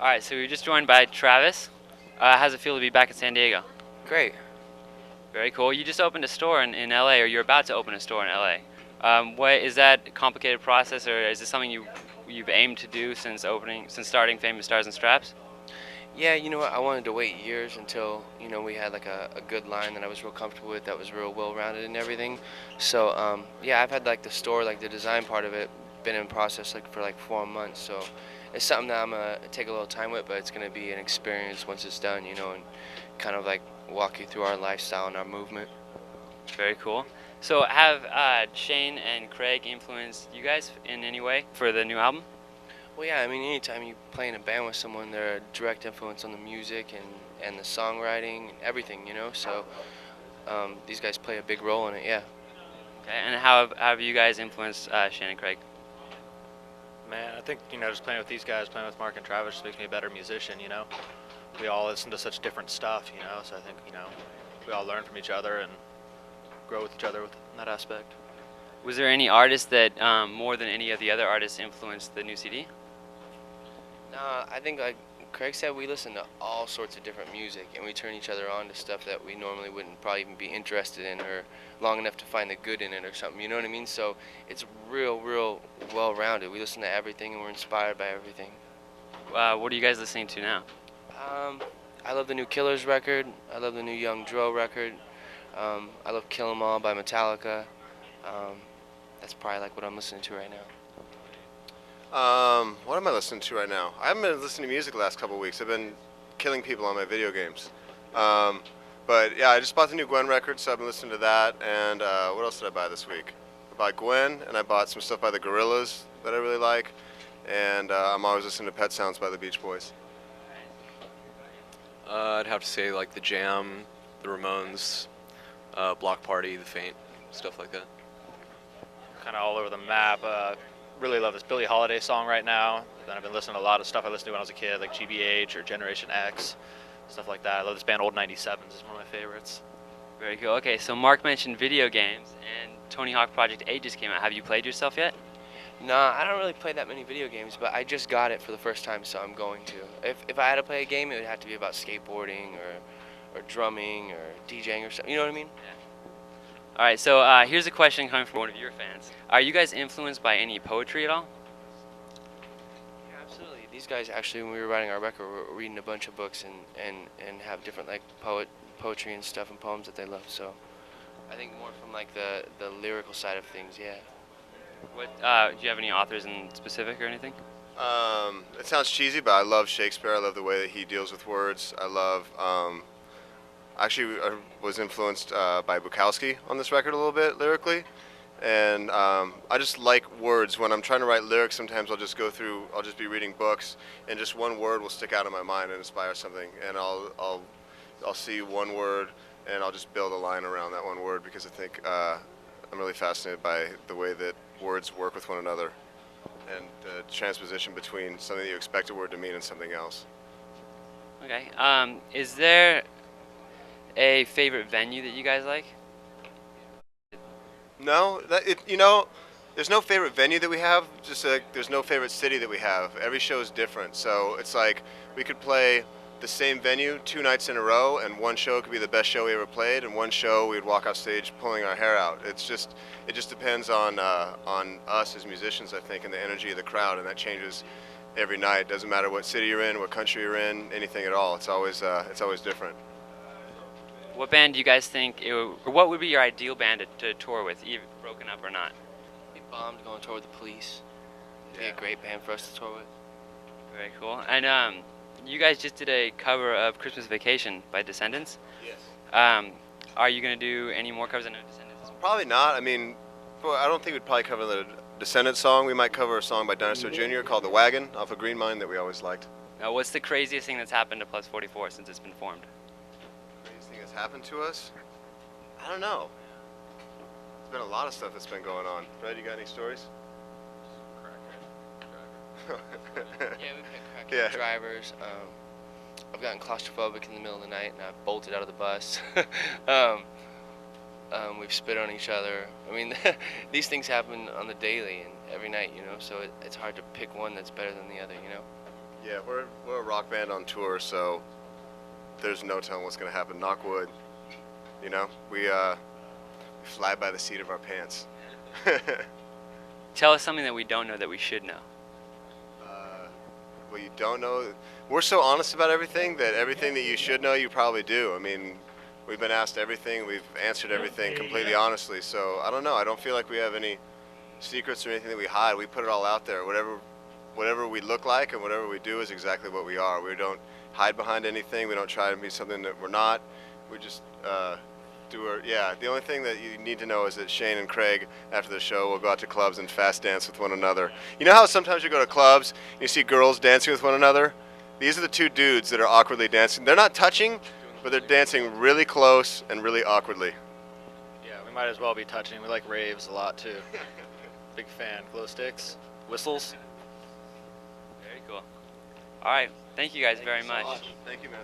Alright, so we were just joined by Travis. How's it feel to be back in San Diego? Great. Very cool. You just opened a store in LA, or you're about to open a store in LA. What is that a complicated process, or is this something you've aimed to do since starting Famous Stars and Straps? Yeah, you know what? I wanted to wait years until we had like a good line that I was real comfortable with, that was real well-rounded and everything. So yeah, I've had like the store, like the design part of it, been in process like for like 4 months. So it's something that I'm gonna take a little time with, but it's gonna be an experience once it's done, and kind of like walk you through our lifestyle and our movement. Very cool. So have Shane and Craig influenced you guys in any way for the new album? Well, yeah, I mean, anytime you play in a band with someone, they're a direct influence on the music and the songwriting and everything, So these guys play a big role in it, yeah. Okay, and how have you guys influenced Shane and Craig? Man, I think, just playing with these guys, playing with Mark and Travis makes me a better musician, We all listen to such different stuff, so I think, we all learn from each other and grow with each other in that aspect. Was there any artist that more than any of the other artists influenced the new CD? I think like Craig said, we listen to all sorts of different music, and we turn each other on to stuff that we normally wouldn't probably even be interested in, or long enough to find the good in it or something, you know what I mean? So it's real well-rounded. We listen to everything, and we're inspired by everything. What are you guys listening to now? I love the new Killers record. I love the new Young Dro record. I love Kill 'Em All by Metallica. That's probably like what I'm listening to right now. What am I listening to right now? I haven't been listening to music the last couple of weeks. I've been killing people on my video games. But yeah, I just bought the new Gwen record, so I've been listening to that. And what else did I buy this week? I bought Gwen, and I bought some stuff by the Gorillaz that I really like. And I'm always listening to Pet Sounds by the Beach Boys. I'd have to say like the Jam, the Ramones, Block Party, the Faint, stuff like that. Kind of all over the map. Really love this Billie Holiday song right now. Then I've been listening to a lot of stuff I listened to when I was a kid, like GBH or Generation X, stuff like that. I love this band Old 97s. It's one of my favorites. Very cool. Okay, so Mark mentioned video games, and Tony Hawk Project 8 just came out. Have you played yourself yet? Nah, I don't really play that many video games, but I just got it for the first time, so I'm going to. If I had to play a game, it would have to be about skateboarding or drumming or DJing or something. You know what I mean? Yeah. All right, so here's a question coming from one of your fans. Are you guys influenced by any poetry at all? Yeah, absolutely. These guys actually, when we were writing our record, were reading a bunch of books and have different like poetry and stuff and poems that they love. So I think more from like the lyrical side of things, yeah. What do you have any authors in specific or anything? It sounds cheesy, but I love Shakespeare. I love the way that he deals with words. I love. Actually, I was influenced by Bukowski on this record a little bit lyrically, and I just like words. When I'm trying to write lyrics, sometimes I'll just be reading books, and just one word will stick out in my mind and inspire something, and I'll see one word, and I'll just build a line around that one word because I think I'm really fascinated by the way that words work with one another, and the transposition between something that you expect a word to mean and something else. Okay. Is there a favorite venue that you guys like? No, there's no favorite venue that we have. Just like there's no favorite city that we have. Every show is different, so it's like we could play the same venue 2 nights in a row, and one show could be the best show we ever played, and one show we'd walk off stage pulling our hair out. It just depends on us as musicians, I think, and the energy of the crowd, and that changes every night. Doesn't matter what city you're in, what country you're in, anything at all. It's always different. What band do you guys think, or what would be your ideal band to tour with, even broken up or not? We bombed going to tour with the Police. It'd be a great band for us to tour with. Very cool. And you guys just did a cover of Christmas Vacation by Descendants. Yes. Are you going to do any more covers? I know Descendants is Probably not. I mean, well, I don't think we'd probably cover the Descendant song. We might cover a song by Dinosaur Jr. called "The Wagon" off of Green Mine that we always liked. Now, what's the craziest thing that's happened to Plus 44 since it's been formed? Craziest thing that's happened to us? I don't know. There's been a lot of stuff that's been going on. Fred, you got any stories? Yeah, we've had crackhead Yeah. drivers. I've gotten claustrophobic in the middle of the night and I've bolted out of the bus. We've spit on each other. I mean, these things happen on the daily and every night, you know, so it's hard to pick one that's better than the other, you know? Yeah, we're a rock band on tour, so there's no telling what's going to happen. Knock wood. You know, we fly by the seat of our pants. Tell us something that we don't know that we should know. Well, you don't know. We're so honest about everything that everything that you should know, you probably do. I mean, we've been asked everything. We've answered everything completely honestly. So I don't know. I don't feel like we have any secrets or anything that we hide. We put it all out there. Whatever we look like and whatever we do is exactly what we are. We don't hide behind anything. We don't try to be something that we're not. We just do our, yeah. The only thing that you need to know is that Shane and Craig, after the show, will go out to clubs and fast dance with one another. You know how sometimes you go to clubs and you see girls dancing with one another? These are the two dudes that are awkwardly dancing. They're not touching, but they're dancing really close and really awkwardly. Yeah, we might as well be touching. We like raves a lot too. Big fan. Glow sticks, whistles. Very cool. All right. Thank you guys very much. Thank you, man.